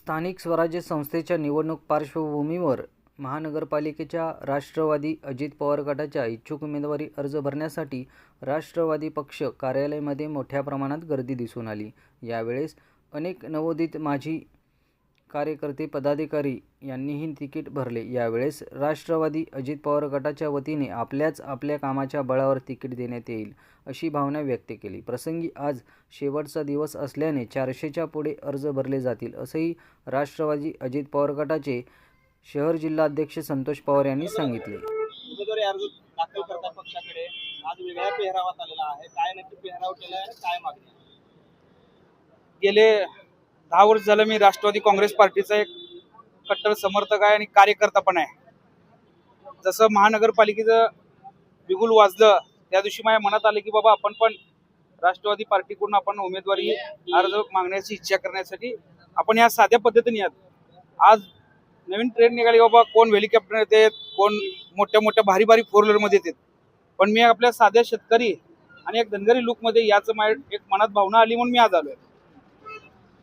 स्थानिक स्वराज्य संस्थेच्या निवडणूक पार्श्वभूमीवर महानगरपालिकेच्या राष्ट्रवादी अजित पवार गटाच्या इच्छुक उमेदवारी अर्ज भरण्यासाठी राष्ट्रवादी पक्ष कार्यालयामध्ये मोठ्या प्रमाणात गर्दी दिसून आली। यावेळेस अनेक नवोदित माजी कार्यकर्ते पदाधिकारी यांनीही तिकीट भरले। यावेळेस राष्ट्रवादी अजित पवार गटाच्या वतीने आपल्या कामाच्या बळावर तिकीट देण्यात येईल अशी भावना व्यक्त केली। प्रसंगी आज शेवटचा दिवस असल्याने 400च्या पुढे अर्ज भरले जातील असंही राष्ट्रवादी अजित पवार गटाचे शहर जिल्हाध्यक्ष संतोष पवार यांनी सांगितले। उमेदवारी अर्ज दाखल करता पक्षाकडे आज वेगळ्या पेहरावात आलेला आहे। काय नक्की पेहराव केला आहे, काय मागणी? गेले 10 वर्ष झालं मी राष्ट्रवादी काँग्रेस पार्टीचा एक कट्टर समर्थक आहे आणि कार्यकर्ता पण आहे। जसं महानगरपालिकेचं बिगुल वाजलं त्या दिवशी माझ्या मनात आलं की बाबा आपण पण राष्ट्रवादी पार्टीकडून आपण उमेदवारी अर्ज मागण्याची इच्छा करण्यासाठी आपण या साध्या पद्धतीने यात आज नवीन ट्रेन निघाली बाबा, कोण हेलिकॉप्टर येते, कोण मोठ्या मोठ्या भारी भारी 4व्हीलरमध्ये येतात, पण मी आपल्या साध्या शेतकरी आणि एक धनगरी लुकमध्ये याचं माझ्या एक मनात भावना आली म्हणून मी आज आलोय।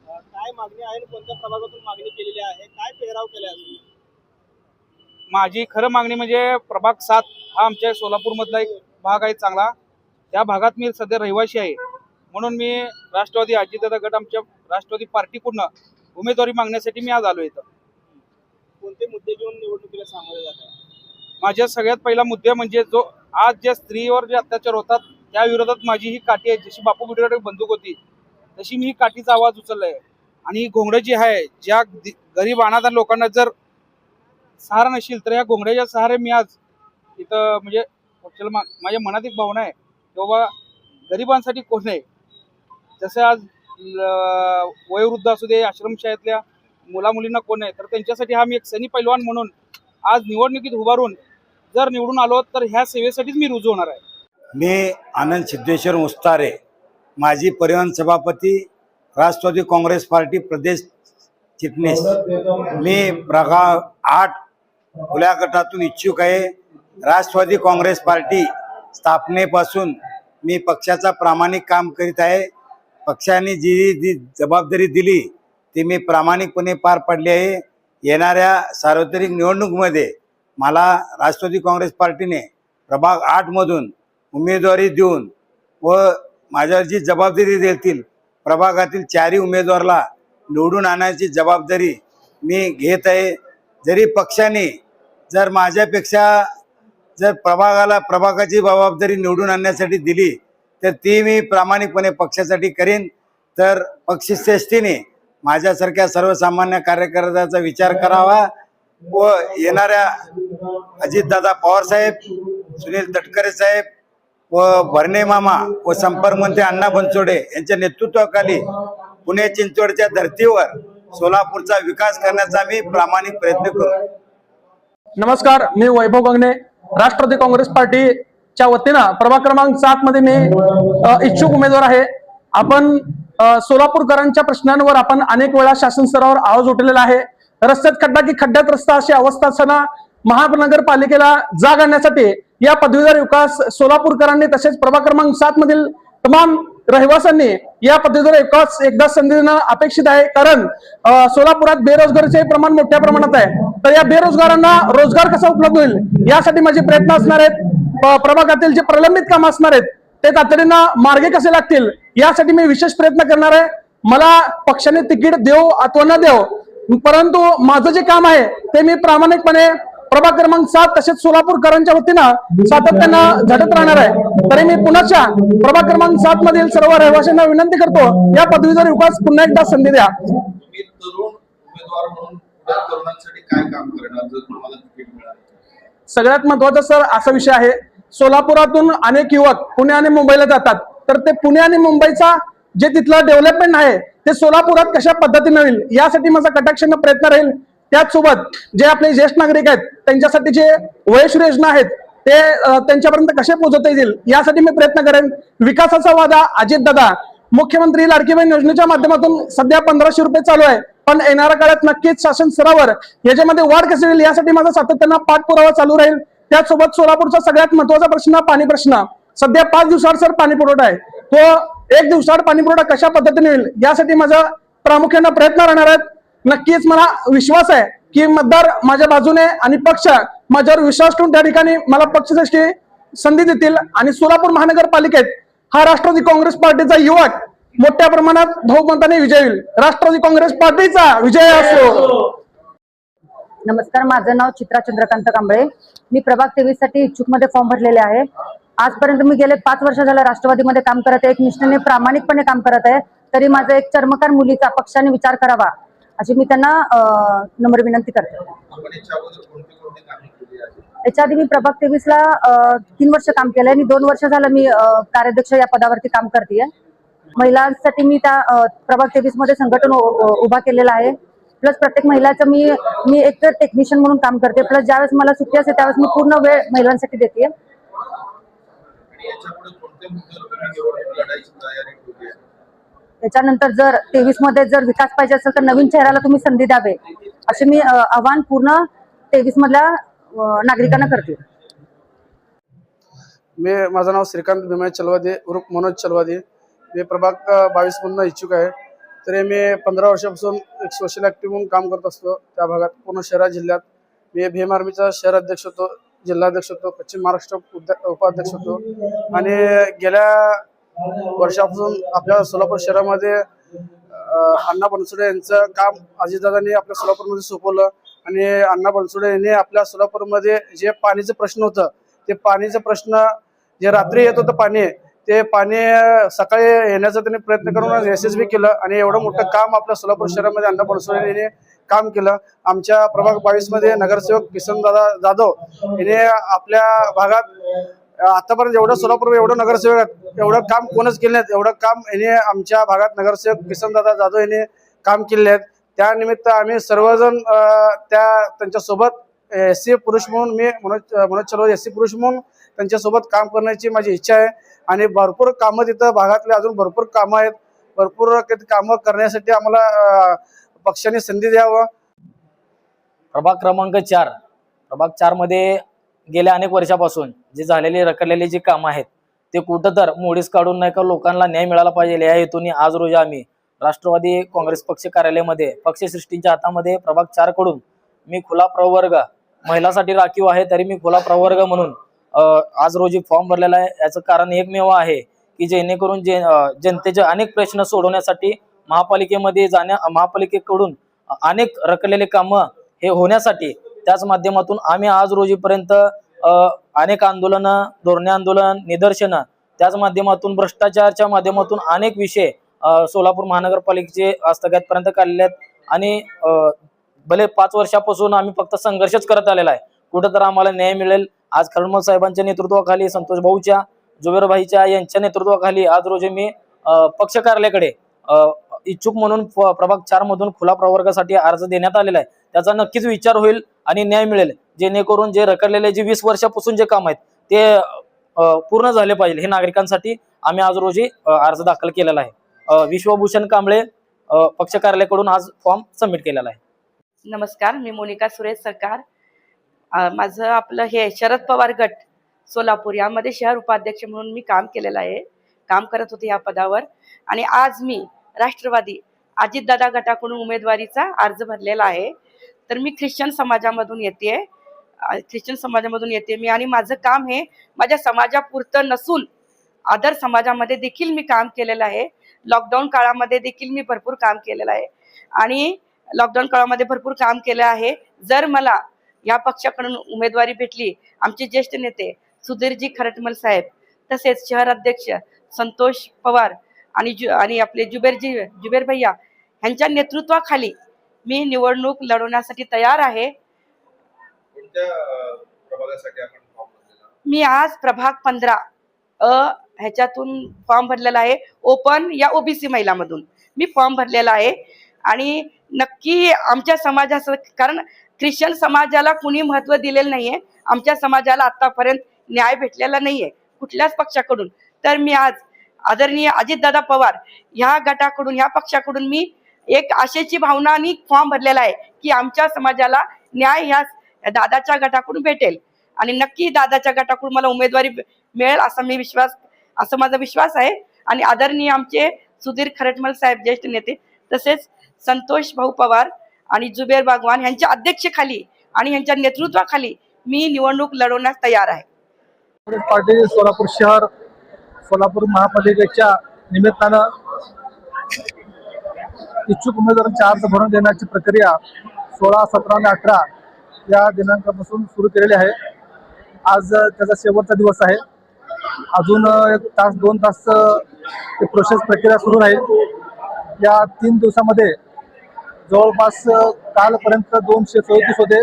काय मागणी आहे, कोणत्या प्रभागातून मागणी केलेली आहे, काय पेहराव केला आहे? माझी खरं मागणी म्हणजे प्रभाग 7 हा आमच्या सोलापूरमधला एक भाग आहे चांगला, त्या भागात मी सध्या रहिवासी आहे म्हणून मी राष्ट्रवादी अजितदादा गट आमच्या राष्ट्रवादी पार्टीकडून उमेदवारी मागण्यासाठी मी आज आलो इथं। कोणते मुद्दे घेऊन निवडणुकीला सामोरे जात आहे? माझ्या सगळ्यात पहिला मुद्दा म्हणजे जो आज ज्या स्त्रीवर जे अत्याचार होतात त्या विरोधात माझी ही काठी आहे। जशी बापू बिडकडे बंदूक होती तशी मी ही काठीचा आवाज उचललाय आणि ही घोंगडं जी आहे, ज्या गरीब अनाथ लोकांना जर सहारा नसेल तर या घोंगड्याच्या सहारे मी आज इथं म्हणजे माझ्या मनात एक भावना आहे की बाबा गरिबांसाठी कोण नाही। जसं आज वयोवृद्ध असू दे, आश्रमशाळेतल्या मुला मुलींना कोण आहे, तर त्यांच्यासाठी हा मी एक सैनिक पैलवान म्हणून आज निवडणुकीत उभारून जर निवडून आलो तर ह्या सेवेसाठीच मी रुजू होणार आहे। मी आनंद सिद्धेश्वर मुस्तारे, माजी परिवहन सभापती, राष्ट्रवादी काँग्रेस पार्टी प्रदेश चिटणीस। मी प्रभाग 8 खुल्या गटातून इच्छुक आहे। राष्ट्रवादी काँग्रेस पार्टी स्थापनेपासून मी पक्षाचा प्रामाणिक काम करीत आहे। पक्षाने जी जबाबदारी दिली ती मी प्रामाणिकपणे पार पाडली आहे। येणाऱ्या सार्वत्रिक निवडणुकीमध्ये मला राष्ट्रवादी काँग्रेस पार्टीने प्रभाग 8 मधून उमेदवारी देऊन व माझ्यावर जी जबाबदारी देतील प्रभागातील 4ही उमेदवाराला निवडून आणण्याची जबाबदारी मी घेत आहे। जरी पक्षाने जर माझ्यापेक्षा जर प्रभागाची जबाबदारी निवडून आणण्यासाठी दिली तर ती मी प्रामाणिकपणे पक्षासाठी करेन। तर पक्षश्रेष्ठीने माझ्यासारख्या सर्वसामान्य कार्यकर्त्याचा विचार करावा व येणाऱ्या अजितदादा पवार साहेब, सुनील तटकरे साहेब व भरणे मामा व संपर्क मंत्री अण्णा बनसोडे यांच्या नेतृत्वाखाली पुणे चिंचवडच्या धर्तीवर सोलापूरचा विकास करण्याचा मी प्रामाणिक प्रयत्न करू। नमस्कार, मी वैभव गंगणे, राष्ट्रवादी काँग्रेस पार्टीच्या वतीनं प्रभाग क्रमांक 7 मध्ये मी इच्छुक उमेदवार आहे। आपण सोलापूरकरांच्या प्रश्नांवर आपण अनेक वेळा शासन स्तरावर आवाज उठवलेला आहे। रस्त्यात खड्डा की खड्ड्यात रस्ता अशी अवस्था असताना महानगरपालिकेला जाग आणण्यासाठी या पदवीधर विकास सोलापूरकरांनी तसेच प्रभाग क्रमांक 7 मधील तमाम रहिवाशांनी या पदवीधर विकास एकदा संधी देणं अपेक्षित आहे। कारण सोलापुरात बेरोजगारीचे प्रमाण मोठ्या प्रमाणात आहे, तर या बेरोजगारांना रोजगार कसा उपलब्ध होईल यासाठी माझे प्रयत्न असणार आहेत। प्रभागातील जे प्रलंबित काम असणार आहेत ते तातडीनं मार्गी कसे लागतील यासाठी मी विशेष प्रयत्न करणार आहे। मला पक्षाने तिकीट देव अथवा न देव, परंतु माझं जे काम आहे ते मी प्रामाणिकपणे प्रभाग क्रमांक 7 तसेच सोलापूरकरांच्या वतीनं सातत्यानं झटत राहणार आहे। तरी मी पुण्याच्या प्रभाग क्रमांक 7 मधील सर्व रहिवाशांना विनंती करतो, या पदवीधर विकास पुन्हा एकदा संधी द्या। तुम्ही तरुण उमेदवार म्हणून तरुणांसाठी काय काम करणार जर तुम्हाला तिकीट मिळालं? सगळ्यात महत्वाचा सर असा विषय आहे, सोलापुरातून अनेक युवक पुणे आणि मुंबईला जातात, तर ते पुणे आणि मुंबईचा जे तिथलं डेव्हलपमेंट आहे ते सोलापुरात कशा पद्धतीने होईल यासाठी माझा कटाक्षाने प्रयत्न राहील। त्याचसोबत जे आपले ज्येष्ठ नागरिक आहेत त्यांच्यासाठी जे वयश्री योजना आहेत ते त्यांच्यापर्यंत कसे पोहोचवता येतील यासाठी मी प्रयत्न करेन। विकासाचा वादा अजितदादा, मुख्यमंत्री लाडकी बहीण योजनेच्या माध्यमातून सध्या 1500 रुपये चालू आहे, पण येणाऱ्या काळात नक्कीच शासन स्तरावर याच्यामध्ये वाढ कशी होईल यासाठी माझा सातत्यानं पाठपुरावा चालू राहील। त्याचसोबत सोलापूरचा सगळ्यात महत्वाचा प्रश्न पाणी प्रश्न, सध्या 5 दिवसाआड सर पाणी पुरवठा आहे, तो 1 दिवसाआड पाणी पुरवठा कशा पद्धतीने होईल यासाठी माझा प्रामुख्याने प्रयत्न राहणार आहेत। नक्कीच मला विश्वास आहे की मतदार माझ्या बाजूने आणि पक्ष माझ्यावर विश्वास ठेवून त्या ठिकाणी मला पक्षश्रेष्ठी संधी देतील आणि सोलापूर महानगरपालिकेत हा राष्ट्रवादी काँग्रेस पार्टीचा युवक मोठ्या प्रमाणात बहुमताने विजय होईल. राष्ट्रवादी काँग्रेस पार्टीचा विजय असो. नमस्कार, माझं नाव चित्रा चंद्रकांत कांबळे. मी प्रभाग 23 साठी इच्छुक मध्ये फॉर्म भरलेले आहे. आजपर्यंत मी गेले 5 वर्ष झालं राष्ट्रवादीमध्ये काम करत आहे. एक निष्ठेने प्रामाणिकपणे काम करत आहे. तरी माझं एक चर्मकार मुलीचा पक्षाने विचार करावा अशी मी त्यांना नम्र विनंती करते. आपण याच्या अगोदर कोणती कामे केली आहेत? याच्या आधी मी प्रभाग 23 ला 3 वर्ष काम केलंय आणि 2 वर्ष झालं मी कार्याध्यक्ष या पदावरती काम करतेय. महिलांसाठी मी त्या प्रभाग 23 मध्ये संघटन उभा केलेलं आहे. प्लस प्रत्येक महिलाचं मी एक तर टेक्निशियन म्हणून काम करते. प्लस ज्यावेळेस मला सुट्टी असते त्यावेळेस मी पूर्ण वेळ महिलांसाठी देते. आणि याच्यापुढे कोणत्या मुद्द्यावर तुम्ही निवडणूक लढायची तयारी ठेवली आहे? त्याच्यानंतर जर 23 मध्ये जर विकास पाहिजे असेल तर नवीन चेहऱ्याला तुम्ही संधी द्यावे असे मी आवाहन पूर्ण 23 मधल्या नागरिकांना करते. माझं नाव श्रीकांत भीमा चलवादी उर्फ मनोज चलवादी. मी प्रभाग 22 मधून इच्छुक आहे. तरी मी 15 वर्षापासून एक सोशल ॲक्टिव्ह म्हणून काम करत असतो त्या भागात. पूर्ण शहरात जिल्ह्यात मी भीम आर्मीचा शहर अध्यक्ष होतो, जिल्हाध्यक्ष होतो, पश्चिम महाराष्ट्र उपाध्यक्ष होतो. आणि गेल्या वर्षापासून आपल्या सोलापूर शहरामध्ये अण्णा बनसोडे यांचं काम अजितदादांनी आपल्या सोलापूरमध्ये सोपवलं. आणि अण्णा बनसोडे यांनी आपल्या सोलापूरमध्ये जे पाणीचं प्रश्न होतं ते पाणीचं प्रश्न जे रात्री येत होतं ते पाणी सकाळी येण्याचा त्यांनी प्रयत्न करून यशस्वी केलं. आणि एवढं मोठं काम आपल्या सोलापूर शहरामध्ये अण्णा बनसोडे यांनी काम केलं. आमच्या प्रभाग 22 मध्ये नगरसेवक किसनदादा जाधव यांनी आपल्या भागात आतापर्यंत एवढं सोलापूर एवढं नगरसेवक आहेत एवढं काम कोणच केलं नाही. एवढं काम यांनी आमच्या भागात नगरसेवक किसनदादा जाधव यांनी काम केले आहेत. त्यानिमित्त आम्ही सर्वजण त्यांच्यासोबत एससी पुरुष म्हणून मी मनोज चलवादी एससी पुरुष म्हणून त्यांच्यासोबत काम करण्याची माझी इच्छा आहे. आणि भरपूर कामं तिथं भागातले अजून भरपूर कामं आहेत. भरपूर कामं करण्यासाठी आम्हाला पक्षाने संधी द्यावं. प्रभाग क्रमांक 4 प्रभाग 4 मध्ये गेल्या अनेक वर्षापासून जे झालेले रखडलेले जे कामं आहेत ते कुठं तर मोडीस काढून नाही का लोकांना न्याय मिळाला पाहिजे या हेतूने आज रोजी आम्ही राष्ट्रवादी काँग्रेस पक्ष कार्यालयामध्ये पक्षश्रेष्ठींच्या हातामध्ये प्रभाग 4 कडून मी खुला प्रवर्ग महिलांसाठी राखीव आहे तरी मी खुला प्रवर्ग म्हणून आज रोजी फॉर्म भरलेला आहे. याचं कारण एकमेव आहे की जेणेकरून जनतेचे अनेक प्रश्न सोडवण्यासाठी महापालिकेकडून अनेक रखडलेले कामं हे होण्यासाठी त्याच माध्यमातून आम्ही आज रोजीपर्यंत अनेक आंदोलनं, धोरणे आंदोलन, निदर्शनं, त्याच माध्यमातून भ्रष्टाचाराच्या माध्यमातून अनेक विषय सोलापूर महानगरपालिकेचे हस्तगतपर्यंत काढलेले आहेत. आणि भले 5 वर्षापासून आम्ही फक्त संघर्षच करत आलेला आहे. कुठं तर आम्हाला न्याय मिळेल. आज खडमल साहेबांच्या नेतृत्वाखाली, संतोष भाऊच्या, जुबेरभाईच्या यांच्या नेतृत्वाखाली आज रोजी मी पक्ष कार्यालयाकडे इच्छुक म्हणून प्रभाग 4 मधून खुला प्रवर्गासाठी अर्ज देण्यात आलेला आहे. त्याचा नक्कीच विचार होईल आणि न्याय मिळेल जेणेकरून जे रखडलेले जे 20 वर्षापासून जे काम आहेत ते पूर्ण झाले पाहिजे हे नागरिकांसाठी आम्ही आज रोजी अर्ज दाखल केलेला आहे. विश्वभूषण कांबळे पक्ष कार्यालयाकडून आज फॉर्म सबमिट केलेला आहे. नमस्कार, मी मोनिका सुरेश सरकार. माझं आपलं हे शरद पवार गट सोलापूर यामध्ये शहर उपाध्यक्ष म्हणून मी काम केलेलं आहे, काम करत होते या पदावर. आणि आज मी राष्ट्रवादी अजितदादा गटाकडून उमेदवारीचा अर्ज भरलेला आहे. तर मी ख्रिश्चन समाजामधून येते मी. आणि माझं काम हे माझ्या समाजापुरतं नसून आदर समाजामध्ये देखील मी काम केलेलं आहे. लॉकडाऊन काळामध्ये देखील मी भरपूर काम केलेलं आहे आणि लॉकडाऊन काळामध्ये भरपूर काम केलं आहे. जर मला या पक्षाकडून उमेदवारी भेटली, आमचे ज्येष्ठ नेते सुधीरजी खरटमल साहेब, तसेच शहर अध्यक्ष संतोष पवार आणि आपले जुबेर भैया यांच्या नेतृत्वाखाली मी निवडणूक लढवण्यासाठी तयार आहे. कोणत्या प्रभागासाठी आपण फॉर्म भरलेला? मी आज प्रभाग 15 ह्याच्यातून फॉर्म भरलेला आहे. ओपन या ओबीसी महिलामधून मी फॉर्म भरलेला आहे. आणि नक्की आमच्या समाजाचं, कारण ख्रिश्चन समाजाला कुणी महत्त्व दिलेलं नाहीये. आमच्या समाजाला आतापर्यंत न्याय भेटलेला नाहीये कुठल्याच पक्षाकडून. तर मी आज आदरणीय अजितदादा पवार ह्या गटाकडून, ह्या पक्षाकडून मी एक आशेची भावनानी फॉर्म भरलेला आहे की आमच्या समाजाला न्याय ह्या दादाच्या गटाकडून भेटेल आणि नक्की दादाच्या गटाकडून मला उमेदवारी मिळेल असा माझा विश्वास आहे. आणि आदरणीय आमचे सुधीर खरटमल साहेब ज्येष्ठ नेते, तसेच संतोष भाऊ पवार आणि जुबेर बागवान यांच्या अध्यक्षतेखाली आणि यांच्या नेतृत्वाखाली मी निवडणूक लढवण्यास तयार आहे. काँग्रेस पार्टी सोलापूर शहर सोलापूर महापालिकेच्या निमित्तानं इच्छुक उमेदवारांचे अर्ज भरून देण्याची प्रक्रिया 16, 17 आणि 18 या दिनांकापासून सुरू केलेली आहे. आज त्याचा शेवटचा दिवस आहे. अजून 1 तास 2 तास प्रोसेस प्रक्रिया सुरू राहील. या 3 दिवसामध्ये जवळपास कालपर्यंत 234 होते.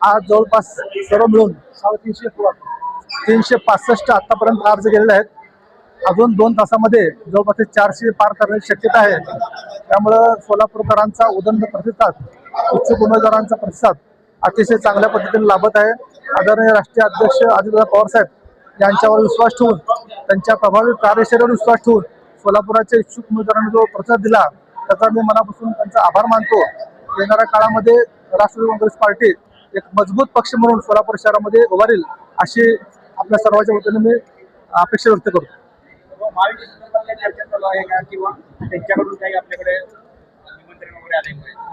आज जवळपास सर्व मिळून 365 आतापर्यंत अर्ज गेलेले आहेत. अजून 2 तासामध्ये जवळपास 400 पार करण्याची शक्यता आहे. त्यामुळं सोलापूरकरांचा उदंड प्रतिसाद, इच्छुक उमेदवारांचा प्रतिसाद अतिशय चांगल्या पद्धतीने लाभत आहे. आदरणीय राष्ट्रीय अध्यक्ष अजितदादा पवार साहेब यांच्यावर विश्वास ठेवून, त्यांच्या प्रभावी कार्यशैलीवर विश्वास ठेवून सोलापुराच्या इच्छुक उमेदवारांनी जो प्रतिसाद दिला त्याचा मी मनापासून त्यांचा आभार मानतो. येणाऱ्या काळामध्ये राष्ट्रवादी काँग्रेस पार्टी एक मजबूत पक्ष म्हणून सोलापूर शहरामध्ये उभारेल अशी आपल्या सर्वांच्या वतीने मी अपेक्षा व्यक्त करतो.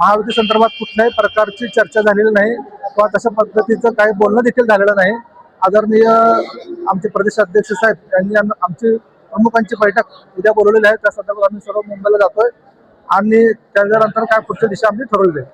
महायुती संदर्भात कुठल्याही प्रकारची चर्चा झालेली नाही किंवा तशा पद्धतीचं काही बोलणं देखील झालेलं नाही. आदरणीय आमचे प्रदेश अध्यक्ष साहेब यांनी आमची प्रमुखांची बैठक उद्या बोलवलेली आहे. त्या संदर्भात आम्ही सर्व मुंबईला जातोय आणि त्याच्यानंतर काय पुढच्या दिशा आम्ही ठरवली जाईल.